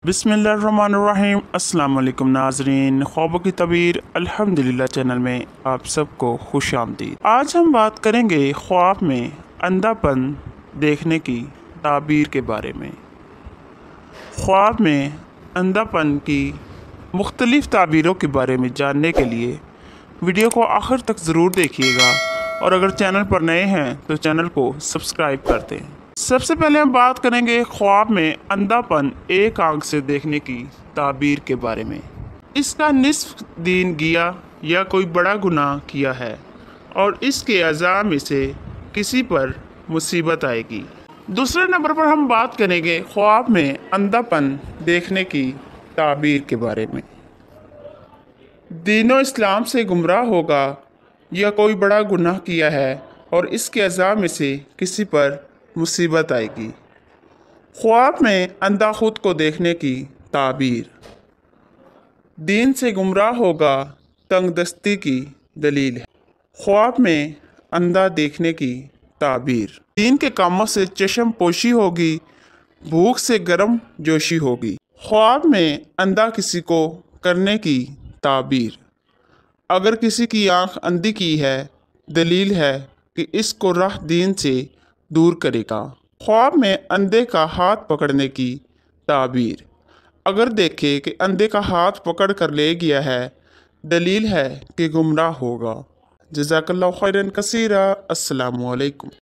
बिस्मिल्लाहिर्रहमानिर्रहीम। अस्सलाम वालेकुम नाज़रीन, ख्वाबों की तबीर अल्हम्दुलिल्लाह चैनल में आप सबको खुश आमदीद। आज हम बात करेंगे ख्वाब में अंधापन देखने की ताबीर के बारे में। ख्वाब में अंधापन की मुख्तलिफ़ ताबीरों के बारे में जानने के लिए वीडियो को आखिर तक ज़रूर देखिएगा और अगर चैनल पर नए हैं तो चैनल को सब्सक्राइब कर दें। सबसे पहले हम बात करेंगे ख्वाब में अंधापन एक आंख से देखने की ताबीर के बारे में। इसका निस्फ दीन गिया या कोई बड़ा गुनाह किया है और इसके अज़ा में से किसी पर मुसीबत आएगी। दूसरे नंबर पर हम बात करेंगे ख्वाब में अंधापन देखने की ताबीर के बारे में। दीनो इस्लाम से गुमराह होगा या कोई बड़ा गुनाह किया है और इसके अज़ा में से किसी पर मुसीबत आएगी। ख्वाब में अंधा खुद को देखने की ताबीर। दीन से गुमराह होगा तंगदस्ती की दलील है। ख्वाब में अंधा देखने की ताबीर। दीन के कामों से चश्म पोशी होगी, भूख से गर्म जोशी होगी। ख्वाब में अंधा किसी को करने की ताबीर। अगर किसी की आंख अंधी की है, दलील है कि इसको राह दीन से दूर करेगा। ख्वाब में अंधे का हाथ पकड़ने की ताबीर। अगर देखे कि अंधे का हाथ पकड़ कर ले गया है, दलील है कि गुमराह होगा। जज़ाकल्लाहु खैरन कसीरा। अस्सलामु अलैकुम।